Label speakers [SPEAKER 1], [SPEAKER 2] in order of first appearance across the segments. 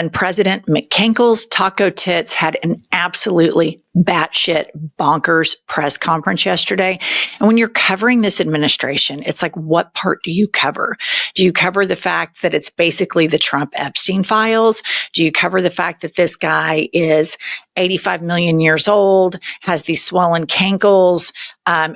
[SPEAKER 1] And President McCankle's Taco Tits had an absolutely batshit bonkers press conference yesterday. And when you're covering this administration, it's like, what part do you cover? Do you cover the fact that it's basically the Trump Epstein files? Do you cover the fact that this guy is 85 million years old, has these swollen cankles,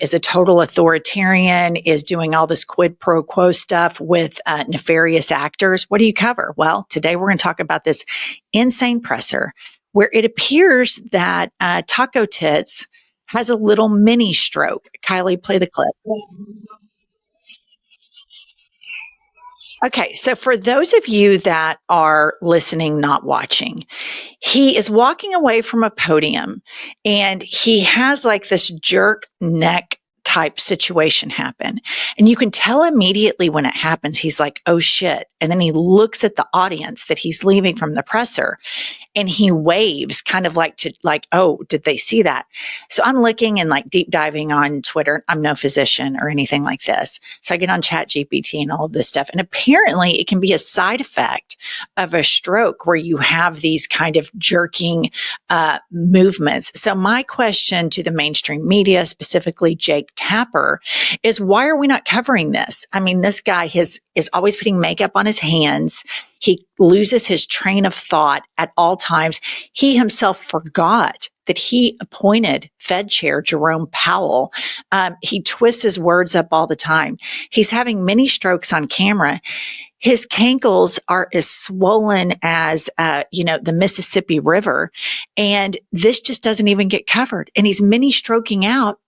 [SPEAKER 1] is a total authoritarian, is doing all this quid pro quo stuff with nefarious actors? What do you cover? Well, today we're going to talk about this insane presser where it appears that Taco Tits has a little mini stroke. Kylie, play the clip. Okay, so for those of you that are listening, not watching, he is walking away from a podium and he has like this jerk neck type situation happen. And you can tell immediately when it happens, he's like, oh shit. And then he looks at the audience that he's leaving from the presser and he waves kind of like oh, did they see that? So I'm looking and like deep diving on Twitter. I'm no physician or anything like this. So I get on Chat GPT and all of this stuff. And apparently it can be a side effect of a stroke where you have these kind of jerking movements. So my question to the mainstream media, specifically Jake Tapper, is why are we not covering this? I mean, this guy is always putting makeup on his hands. He loses his train of thought at all times. He himself forgot that he appointed Fed Chair Jerome Powell. He twists his words up all the time. He's having mini strokes on camera. His cankles are as swollen as, the Mississippi River. And this just doesn't even get covered. And he's mini stroking out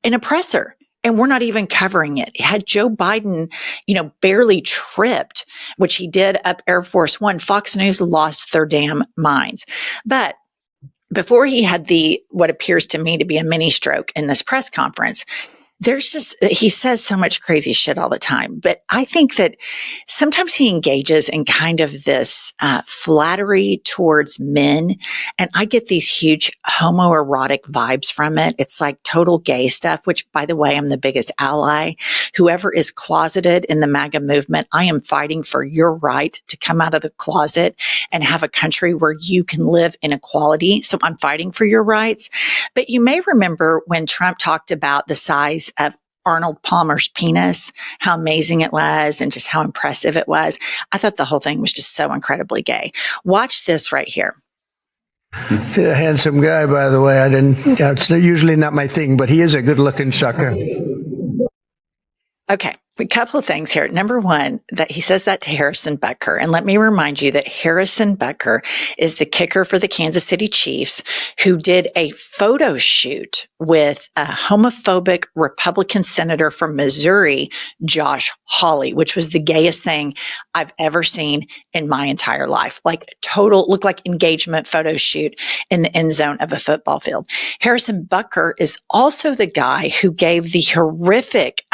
[SPEAKER 1] in a presser. And we're not even covering it. Had Joe Biden, barely tripped, which he did up Air Force One, Fox News lost their damn minds. But before he had what appears to me to be a mini stroke in this press conference, he says so much crazy shit all the time. But I think that sometimes he engages in kind of this flattery towards men. And I get these huge homoerotic vibes from it. It's like total gay stuff, which, by the way, I'm the biggest ally. Whoever is closeted in the MAGA movement, I am fighting for your right to come out of the closet and have a country where you can live in equality. So I'm fighting for your rights. But you may remember when Trump talked about the size of Arnold Palmer's penis, how amazing it was and just how impressive it was. I thought the whole thing was just so incredibly gay. Watch this right here.
[SPEAKER 2] He's a handsome guy, by the way. It's usually not my thing, but he is a good-looking sucker.
[SPEAKER 1] Okay, a couple of things here. Number one, that he says that to Harrison Butker. And let me remind you that Harrison Butker is the kicker for the Kansas City Chiefs who did a photo shoot with a homophobic Republican senator from Missouri, Josh Hawley, which was the gayest thing I've ever seen in my entire life. Like looked like engagement photo shoot in the end zone of a football field. Harrison Butker is also the guy who gave the horrific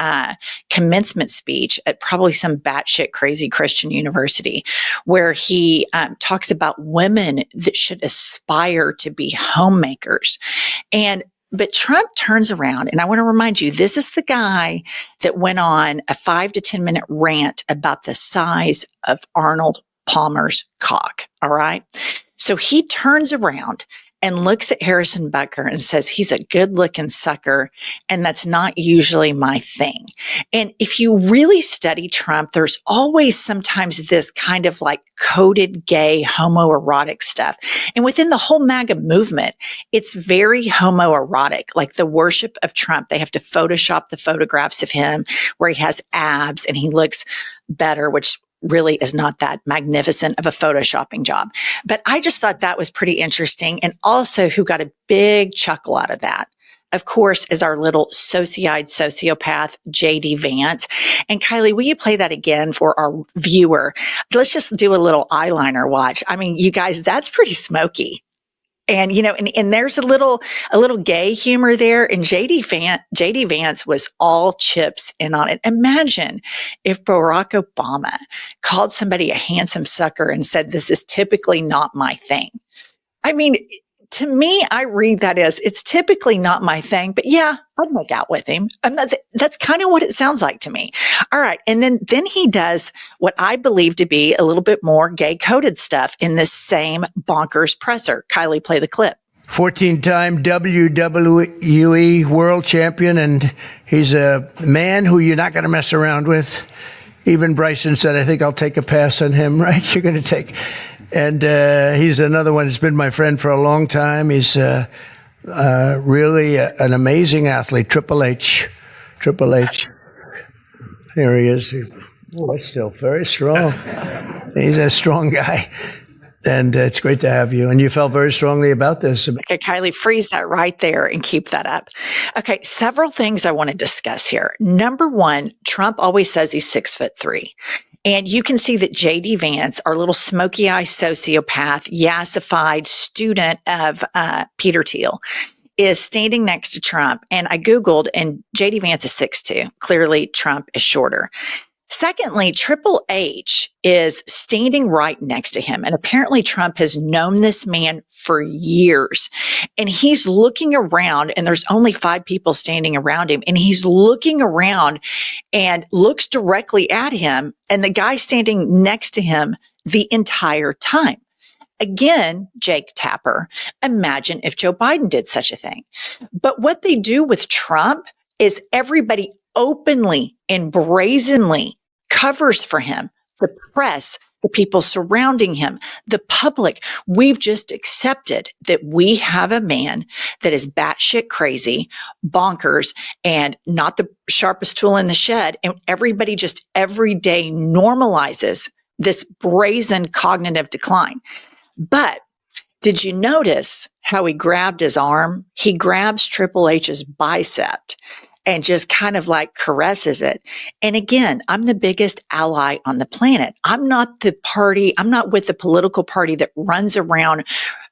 [SPEAKER 1] commencement speech at probably some batshit crazy Christian university, where he talks about women that should aspire to be homemakers. But Trump turns around, and I want to remind you, this is the guy that went on a 5 to 10 minute rant about the size of Arnold Palmer's cock. All right. So he turns around and looks at Harrison Butker and says, he's a good looking sucker. And that's not usually my thing. And if you really study Trump, there's always sometimes this kind of like coded gay homoerotic stuff. And within the whole MAGA movement, it's very homoerotic, like the worship of Trump. They have to Photoshop the photographs of him where he has abs and he looks better, which really is not that magnificent of a photoshopping job. But I just thought that was pretty interesting. And also who got a big chuckle out of that, of course, is our little sociopath, J.D. Vance. And Kylie, will you play that again for our viewer? Let's just do a little eyeliner watch. I mean, you guys, that's pretty smoky. And, and there's a little gay humor there. And J.D. Vance was all chips in on it. Imagine if Barack Obama called somebody a handsome sucker and said, this is typically not my thing. I mean, to me, I read that as it's typically not my thing, but yeah, I'd make out with him. And that's kind of what it sounds like to me. All right. And then he does what I believe to be a little bit more gay coded stuff in this same bonkers presser. Kylie, play the clip.
[SPEAKER 2] 14-time WWE world champion, and he's a man who you're not going to mess around with. Even Bryson said, I think I'll take a pass on him, right? You're going to take. And he's another one who's been my friend for a long time. He's really an amazing athlete. Triple H. Here he is. Oh, he's still very strong. He's a strong guy. And it's great to have you. And you felt very strongly about this.
[SPEAKER 1] Okay, Kylie, freeze that right there and keep that up. Okay, several things I want to discuss here. Number one, Trump always says he's 6'3". And you can see that J.D. Vance, our little smoky eye sociopath, yassified student of Peter Thiel, is standing next to Trump. And I Googled, and J.D. Vance is 6'2". Clearly, Trump is shorter. Secondly, Triple H is standing right next to him. And apparently Trump has known this man for years. And he's looking around, and there's only 5 people standing around him. And he's looking around and looks directly at him, and the guy standing next to him the entire time. Again, Jake Tapper, imagine if Joe Biden did such a thing. But what they do with Trump is everybody openly and brazenly covers for him. The press, the people surrounding him, the public. We've just accepted that we have a man that is batshit crazy, bonkers, and not the sharpest tool in the shed. And everybody just every day normalizes this brazen cognitive decline. But did you notice how he grabbed his arm? He grabs Triple H's bicep and just kind of like caresses it. And again, I'm the biggest ally on the planet. I'm not with the political party that runs around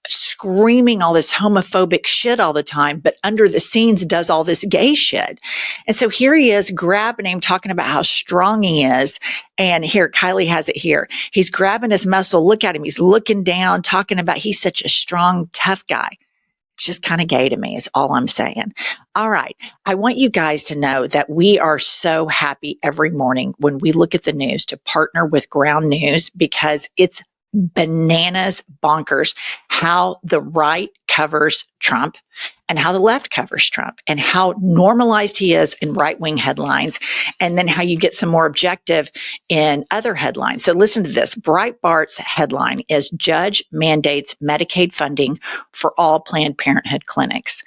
[SPEAKER 1] screaming all this homophobic shit all the time, but under the scenes does all this gay shit. And so here he is grabbing him, talking about how strong he is. And here, Kylie has it here. He's grabbing his muscle. Look at him. He's looking down, talking about he's such a strong, tough guy. It's just kind of gay to me is all I'm saying. All right. I want you guys to know that we are so happy every morning when we look at the news to partner with Ground News, because it's bananas bonkers how the right covers Trump and how the left covers Trump and how normalized he is in right-wing headlines, and then how you get some more objective in other headlines. So listen to this. Breitbart's headline is Judge Mandates Medicaid Funding for All Planned Parenthood Clinics.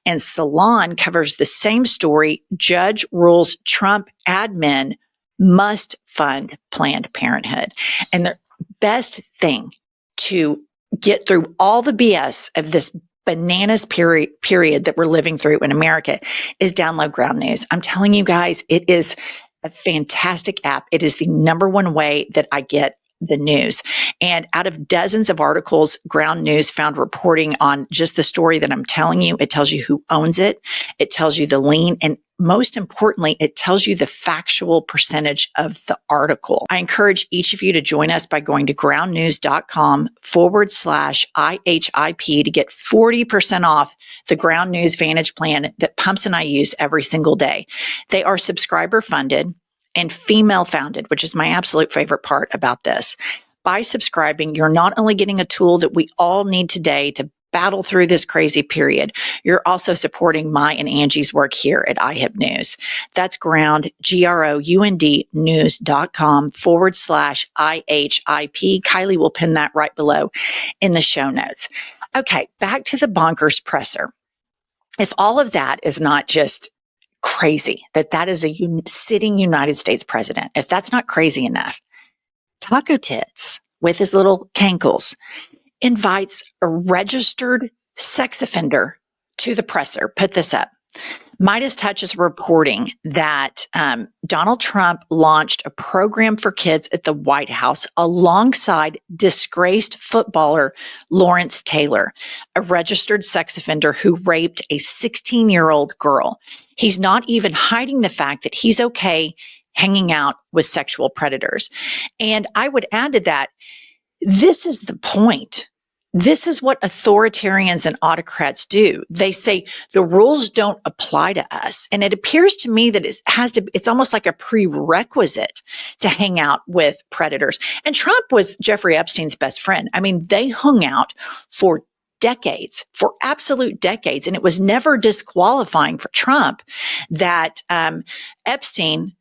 [SPEAKER 1] And Salon covers the same story. Judge rules Trump admin must fund Planned Parenthood. And the best thing to get through all the BS of this bananas period that we're living through in America is download Ground News. I'm telling you guys, it is a fantastic app. It is the number one way that I get the news. And out of dozens of articles, Ground News found reporting on just the story that I'm telling you. It tells you who owns it. It tells you the lien. And most importantly, it tells you the factual percentage of the article. I encourage each of you to join us by going to groundnews.com/IHIP to get 40% off the Ground News Vantage plan that Pumps and I use every single day. They are subscriber funded and female founded, which is my absolute favorite part about this. By subscribing, you're not only getting a tool that we all need today to battle through this crazy period, you're also supporting my and Angie's work here at IHIP News. That's ground, GROUND news.com/IHIP. Kylie will pin that right below in the show notes. Okay, back to the bonkers presser. If all of that is not just crazy, that is a sitting United States president, if that's not crazy enough, Taco Tits, with his little cankles, invites a registered sex offender to the presser. Put this up. Midas Touch is reporting that Donald Trump launched a program for kids at the White House alongside disgraced footballer Lawrence Taylor, a registered sex offender who raped a 16-year-old girl. He's not even hiding the fact that he's okay hanging out with sexual predators. And I would add to that, this is the point This is what authoritarians and autocrats do. They say the rules don't apply to us. And it appears to me that it's almost like a prerequisite to hang out with predators. And Trump was Jeffrey Epstein's best friend. I mean, they hung out for decades, for absolute decades. And it was never disqualifying for Trump that Epstein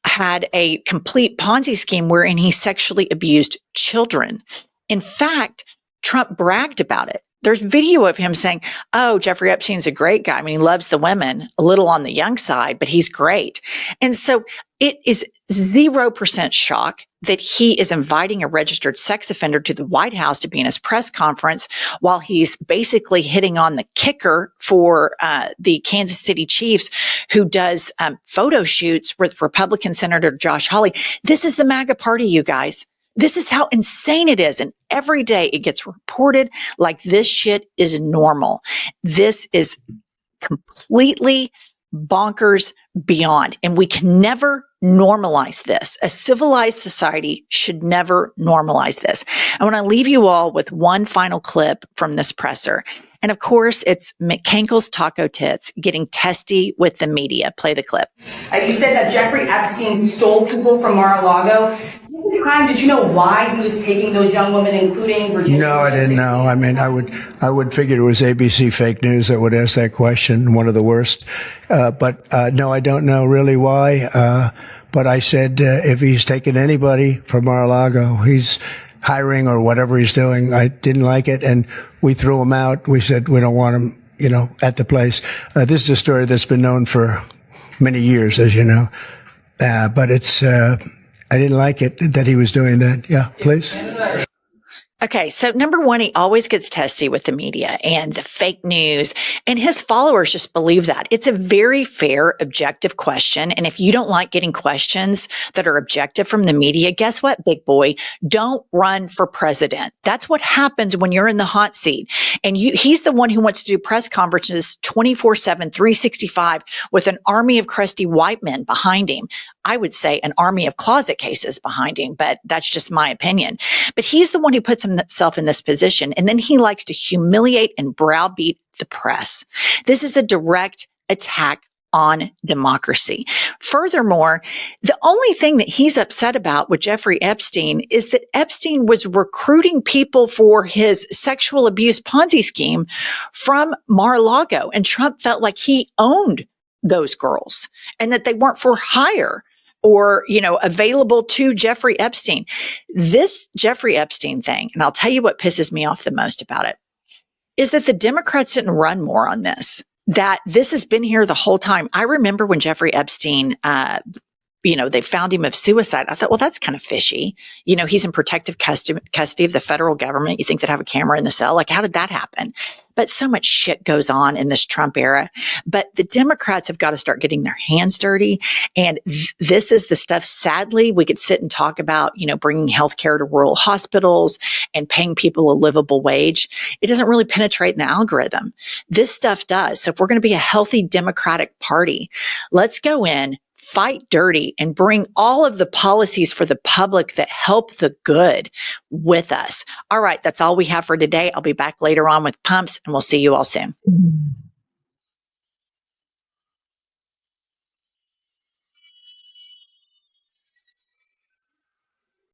[SPEAKER 1] had a complete Ponzi scheme wherein he sexually abused children. In fact, Trump bragged about it. There's video of him saying, oh, Jeffrey Epstein's a great guy. I mean, he loves the women, a little on the young side, but he's great. And so it is 0% shock that he is inviting a registered sex offender to the White House to be in his press conference while he's basically hitting on the kicker for the Kansas City Chiefs, who does photo shoots with Republican Senator Josh Hawley. This is the MAGA party, you guys. This is how insane it is. And every day it gets reported like this shit is normal. This is completely bonkers beyond. And we can never normalize this. A civilized society should never normalize this. I want to leave you all with one final clip from this presser. And of course, it's McCankle's Taco Tits getting testy with the media. Play the clip.
[SPEAKER 3] You said that Jeffrey Epstein stole people from Mar-a-Lago. At the time, did you know why he was taking those young women, including Virginia?
[SPEAKER 2] No, I didn't know. I mean, I would figure it was ABC fake news that would ask that question, one of the worst. But no, I don't know really why. But I said, if he's taking anybody from Mar-a-Lago, he's hiring or whatever he's doing. I didn't like it, and we threw him out. We said we don't want him, at the place. This is a story that's been known for many years, as you know. But I didn't like it that he was doing that. Yeah, please.
[SPEAKER 1] Okay, so number one, he always gets testy with the media and the fake news, and his followers just believe that. It's a very fair, objective question, and if you don't like getting questions that are objective from the media, guess what, big boy? Don't run for president. That's what happens when you're in the hot seat, and he's the one who wants to do press conferences 24/7, 365 with an army of crusty white men behind him. I would say an army of closet cases behind him, but that's just my opinion. But he's the one who puts himself in this position, and then he likes to humiliate and browbeat the press. This is a direct attack on democracy. Furthermore, the only thing that he's upset about with Jeffrey Epstein is that Epstein was recruiting people for his sexual abuse Ponzi scheme from Mar-a-Lago, and Trump felt like he owned those girls and that they weren't for hire or, available to Jeffrey Epstein. This Jeffrey Epstein thing, and I'll tell you what pisses me off the most about it, is that the Democrats didn't run more on this, that this has been here the whole time. I remember when Jeffrey Epstein, they found him of suicide. I thought, well, that's kind of fishy. He's in protective custody of the federal government. You think they'd have a camera in the cell? Like, how did that happen? But so much shit goes on in this Trump era. But the Democrats have got to start getting their hands dirty. And this is the stuff, sadly, we could sit and talk about, bringing healthcare to rural hospitals and paying people a livable wage. It doesn't really penetrate in the algorithm. This stuff does. So if we're going to be a healthy Democratic Party, let's go in, fight dirty, and bring all of the policies for the public that help the good with us. All right, that's all we have for today. I'll be back later on with pumps, and we'll see you all soon.